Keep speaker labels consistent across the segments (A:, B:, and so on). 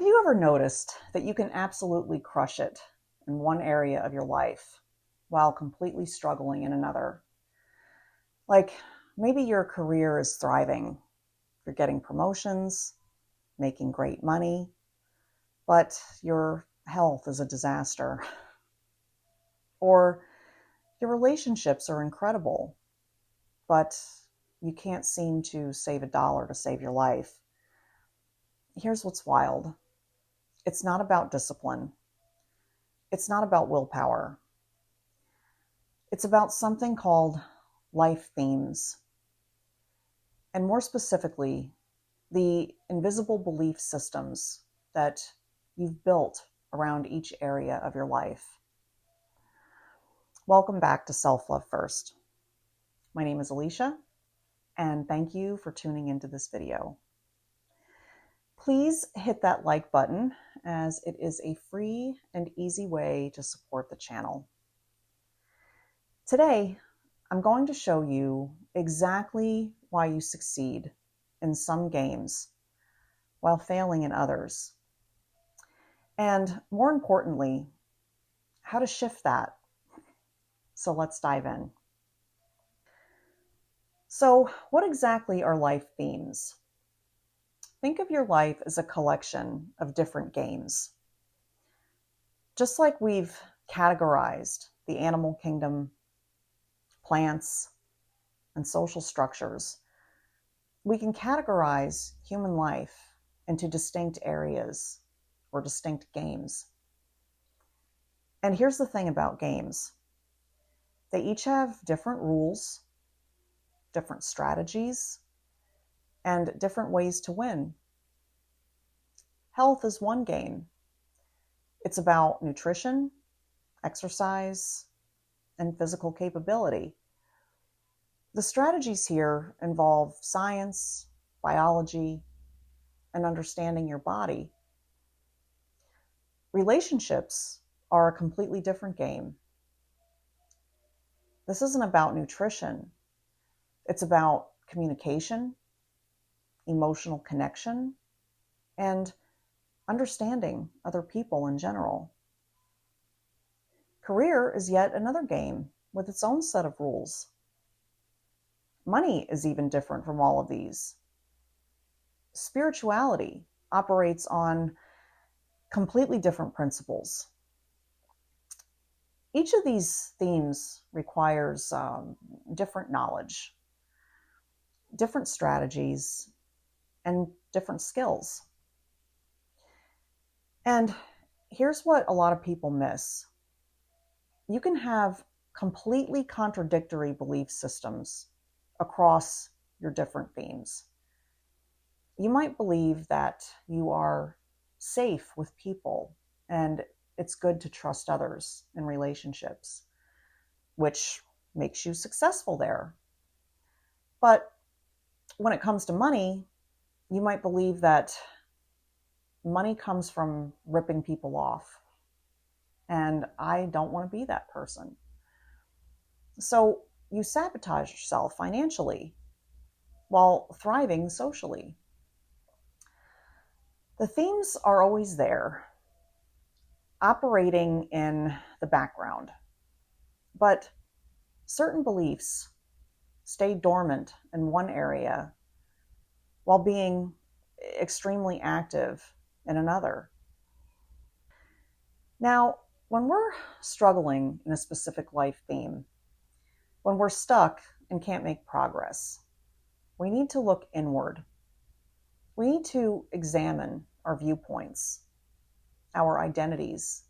A: Have you ever noticed that you can absolutely crush it in one area of your life while completely struggling in another? Like maybe your career is thriving, you're getting promotions, making great money, but your health is a disaster. Or your relationships are incredible, but you can't seem to save a dollar to save your life. Here's what's wild. It's not about discipline. It's not about willpower. It's about something called life themes. And more specifically, the invisible belief systems that you've built around each area of your life. Welcome back to Self-Love First. My name is Alicia, and thank you for tuning into this video. Please hit that like button, as it is a free and easy way to support the channel. Today, I'm going to show you exactly why you succeed in some games while failing in others. And more importantly, how to shift that. So let's dive in. So what exactly are life themes? Think of your life as a collection of different games. Just like we've categorized the animal kingdom, plants, and social structures, we can categorize human life into distinct areas or distinct games. And here's the thing about games. They each have different rules, different strategies, and different ways to win. Health is one game. It's about nutrition, exercise, and physical capability. The strategies here involve science, biology, and understanding your body. Relationships are a completely different game. This isn't about nutrition. It's about communication, emotional connection, and understanding other people in general. Career is yet another game with its own set of rules. Money is even different from all of these. Spirituality operates on completely different principles. Each of these themes requires different knowledge, different strategies, and different skills. And here's what a lot of people miss. You can have completely contradictory belief systems across your different themes. You might believe that you are safe with people and it's good to trust others in relationships, which makes you successful there. But when it comes to money, you might believe that money comes from ripping people off. And I don't want to be that person. So you sabotage yourself financially while thriving socially. The themes are always there, operating in the background. But certain beliefs stay dormant in one area while being extremely active in another. Now, when we're struggling in a specific life theme, when we're stuck and can't make progress, we need to look inward. We need to examine our viewpoints, our identities,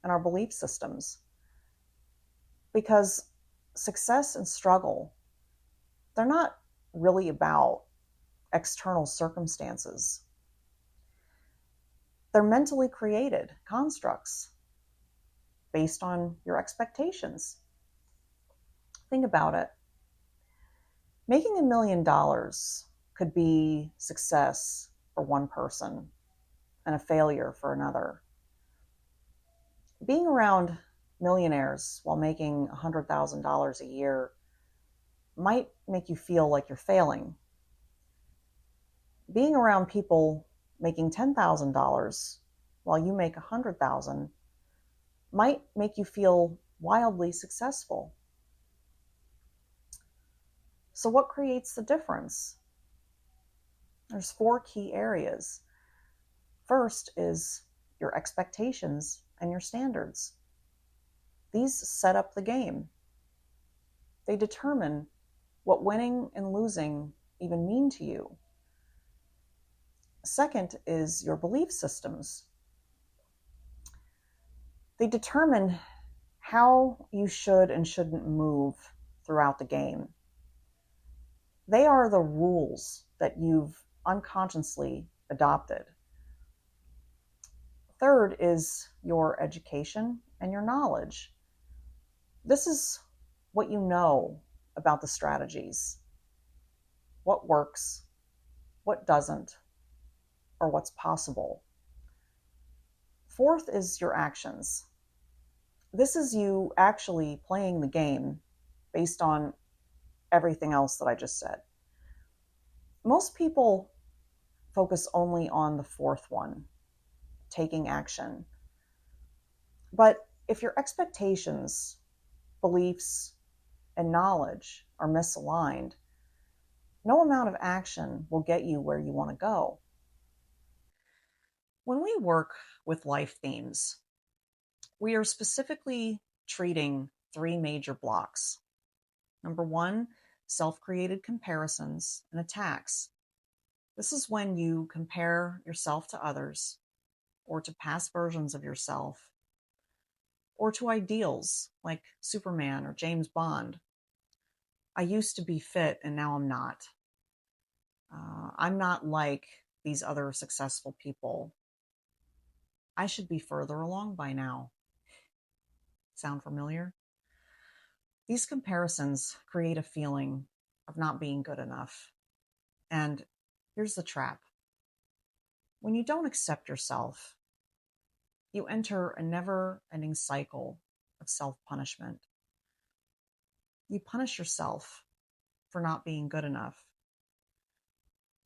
A: and our belief systems. Because success and struggle, they're not really about external circumstances. They're mentally created constructs based on your expectations. Think about it. Making $1 million could be success for one person and a failure for another. Being around millionaires while making $100,000 a year might make you feel like you're failing. Being around people making $10,000 while you make $100,000 might make you feel wildly successful. So what creates the difference? There's 4 key areas. First is your expectations and your standards. These set up the game. They determine what winning and losing even mean to you. Second is your belief systems. They determine how you should and shouldn't move throughout the game. They are the rules that you've unconsciously adopted. Third is your education and your knowledge. This is what you know about the strategies, what works, what doesn't, or what's possible. Fourth is your actions. This is you actually playing the game based on everything else that I just said. Most people focus only on the fourth one, taking action. But if your expectations, beliefs, and knowledge are misaligned, no amount of action will get you where you want to go. When we work with life themes, we are specifically treating 3 major blocks. Number 1, self-created comparisons and attacks. This is when you compare yourself to others, or to past versions of yourself, or to ideals like Superman or James Bond. I used to be fit and now I'm not. I'm not like these other successful people. I should be further along by now. Sound familiar? These comparisons create a feeling of not being good enough. And here's the trap. When you don't accept yourself, you enter a never-ending cycle of self-punishment. You punish yourself for not being good enough.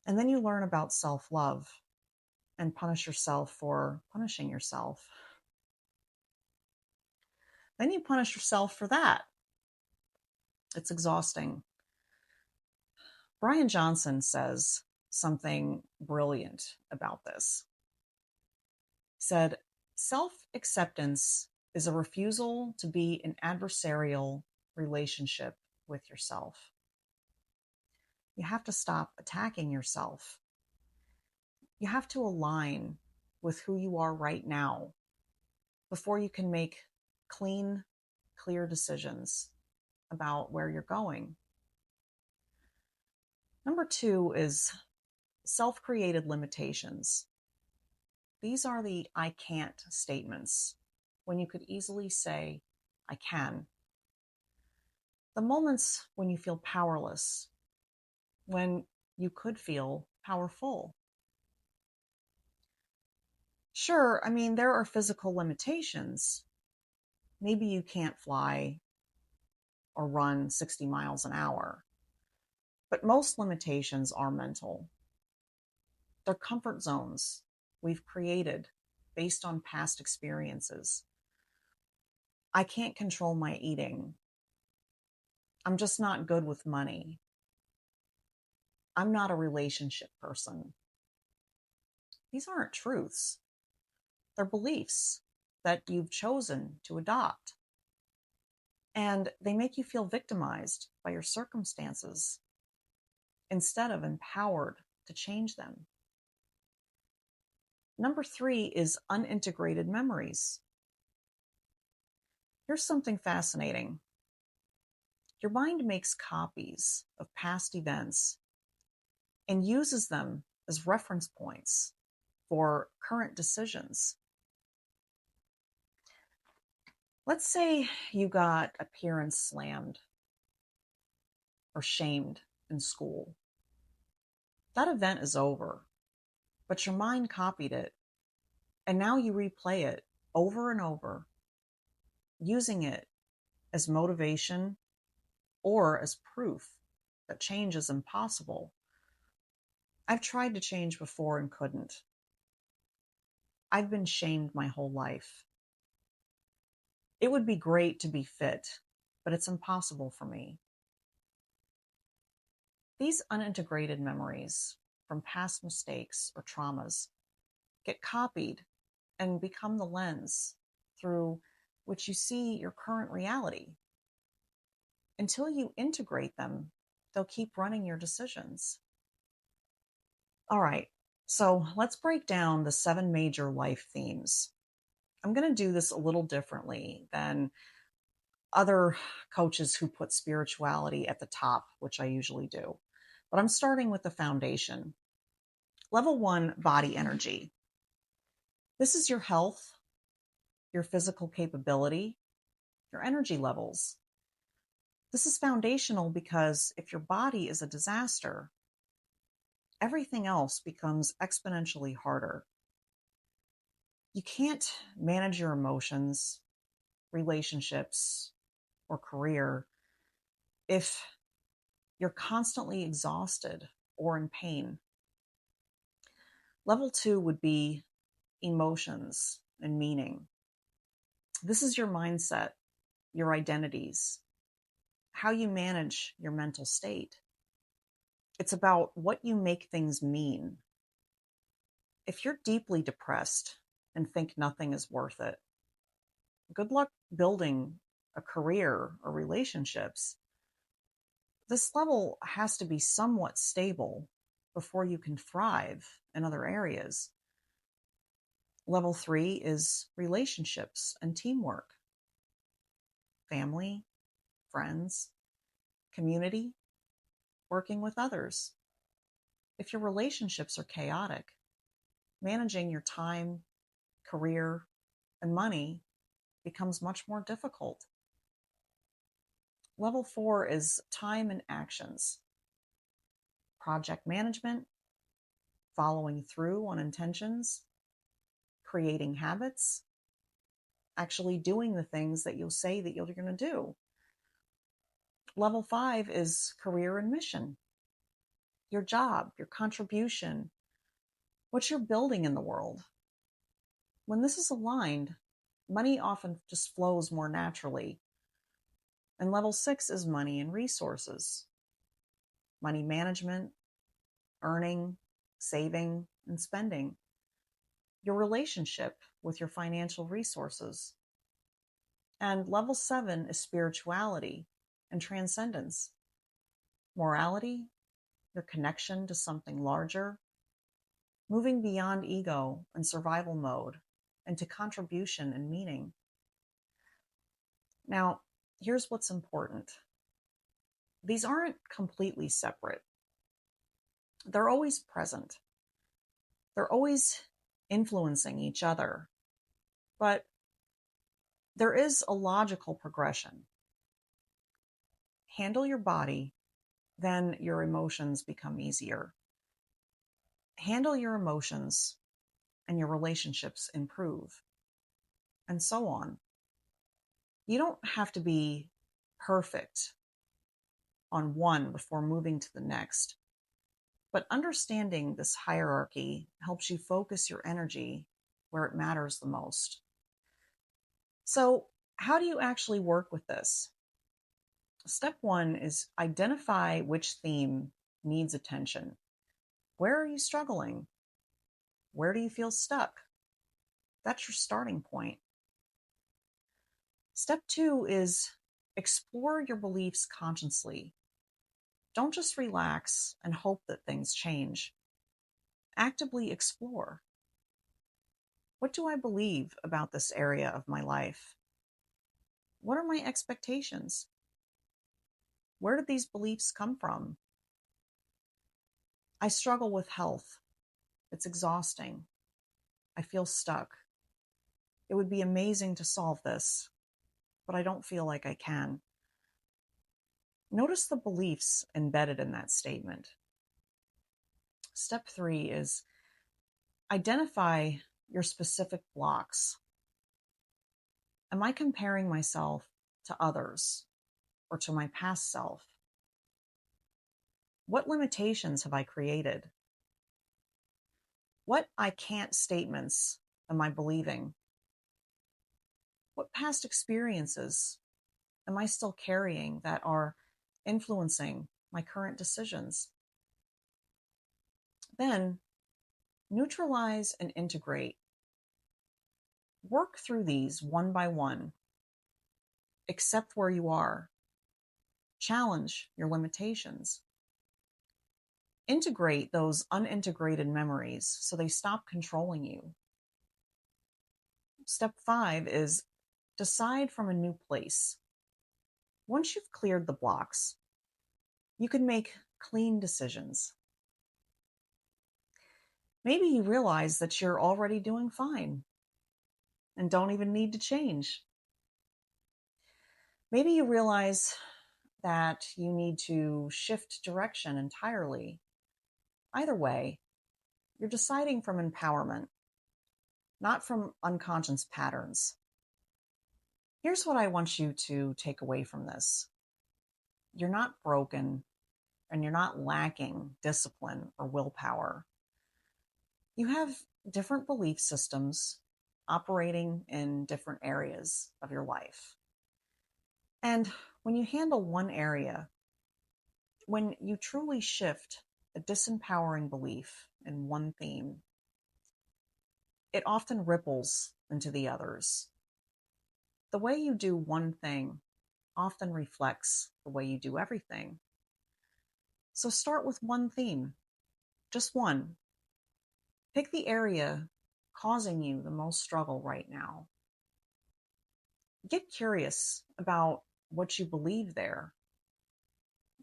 A: And then you learn about self-love and punish yourself for punishing yourself. Then you punish yourself for that. It's exhausting. Brian Johnson says something brilliant about this. He said, self-acceptance is a refusal to be in adversarial relationship with yourself. You have to stop attacking yourself. You have to align with who you are right now before you can make clean, clear decisions about where you're going. Number 2 is self-created limitations. These are the I can't statements, when you could easily say, I can. The moments when you feel powerless, when you could feel powerful. Sure, there are physical limitations. Maybe you can't fly or run 60 miles an hour. But most limitations are mental. They're comfort zones we've created based on past experiences. I can't control my eating. I'm just not good with money. I'm not a relationship person. These aren't truths. They're beliefs that you've chosen to adopt. And they make you feel victimized by your circumstances instead of empowered to change them. Number 3 is unintegrated memories. Here's something fascinating. Your mind makes copies of past events and uses them as reference points for current decisions. Let's say you got appearance slammed or shamed in school. That event is over, but your mind copied it, and now you replay it over and over, using it as motivation or as proof that change is impossible. I've tried to change before and couldn't. I've been shamed my whole life. It would be great to be fit, but it's impossible for me. These unintegrated memories from past mistakes or traumas get copied and become the lens through which you see your current reality. Until you integrate them, they'll keep running your decisions. All right, so let's break down the 7 major life themes. I'm going to do this a little differently than other coaches who put spirituality at the top, which I usually do. But I'm starting with the foundation. Level 1, body energy. This is your health, your physical capability, your energy levels. This is foundational because if your body is a disaster, everything else becomes exponentially harder. You can't manage your emotions, relationships, or career if you're constantly exhausted or in pain. Level 2 would be emotions and meaning. This is your mindset, your identities, how you manage your mental state. It's about what you make things mean. If you're deeply depressed and think nothing is worth it, good luck building a career or relationships. This level has to be somewhat stable before you can thrive in other areas. Level 3 is relationships and teamwork. Family, friends, community, working with others. If your relationships are chaotic, managing your time, career, and money becomes much more difficult. Level 4 is time and actions. Project management, following through on intentions, creating habits, actually doing the things that you'll say that you're going to do. Level 5 is career and mission. Your job, your contribution, what you're building in the world. When this is aligned, money often just flows more naturally. And level 6 is money and resources. Money management, earning, saving, and spending. Your relationship with your financial resources. And level 7 is spirituality and transcendence. Morality, your connection to something larger, moving beyond ego and survival mode into contribution and meaning. Now, here's what's important. These aren't completely separate. They're always present. They're always influencing each other. But there is a logical progression. Handle your body, then your emotions become easier. Handle your emotions, and your relationships improve, and so on. You don't have to be perfect on one before moving to the next. But understanding this hierarchy helps you focus your energy where it matters the most. So, how do you actually work with this? Step 1 is identify which theme needs attention. Where are you struggling? Where do you feel stuck? That's your starting point. Step 2 is explore your beliefs consciously. Don't just relax and hope that things change. Actively explore. What do I believe about this area of my life? What are my expectations? Where did these beliefs come from? I struggle with health. It's exhausting. I feel stuck. It would be amazing to solve this, but I don't feel like I can. Notice the beliefs embedded in that statement. Step 3 is identify your specific blocks. Am I comparing myself to others or to my past self? What limitations have I created? What I can't statements am I believing? What past experiences am I still carrying that are influencing my current decisions? Then neutralize and integrate. Work through these one by one. Accept where you are. Challenge your limitations. Integrate those unintegrated memories so they stop controlling you. Step 5 is decide from a new place. Once you've cleared the blocks, you can make clean decisions. Maybe you realize that you're already doing fine and don't even need to change. Maybe you realize that you need to shift direction entirely. Either way, you're deciding from empowerment, not from unconscious patterns. Here's what I want you to take away from this. You're not broken, and you're not lacking discipline or willpower. You have different belief systems operating in different areas of your life. And when you handle one area, when you truly shift a disempowering belief in one theme, it often ripples into the others. The way you do one thing often reflects the way you do everything. So start with one theme, just one. Pick the area causing you the most struggle right now. Get curious about what you believe there.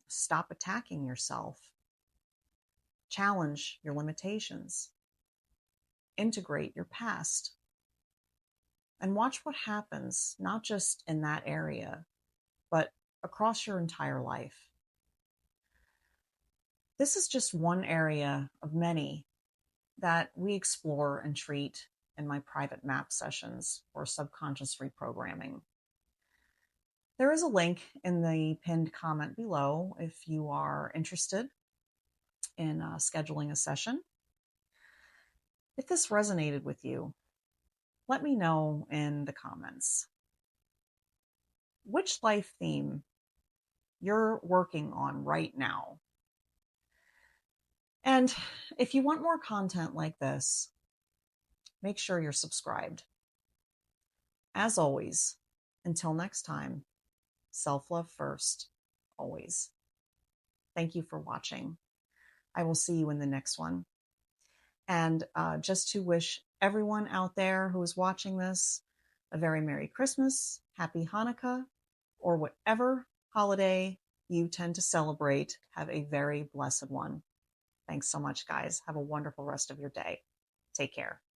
A: Stop attacking yourself. Challenge your limitations. Integrate your past. And watch what happens, not just in that area, but across your entire life. This is just one area of many that we explore and treat in my private map sessions for subconscious reprogramming. There is a link in the pinned comment below if you are interested in scheduling a session. If this resonated with you, let me know in the comments which life theme you're working on right now. And if you want more content like this, make sure you're subscribed. As always, until next time, self-love first, always. Thank you for watching. I will see you in the next one. And just to wish everyone out there who is watching this a very Merry Christmas, Happy Hanukkah, or whatever holiday you tend to celebrate, have a very blessed one. Thanks so much, guys. Have a wonderful rest of your day. Take care.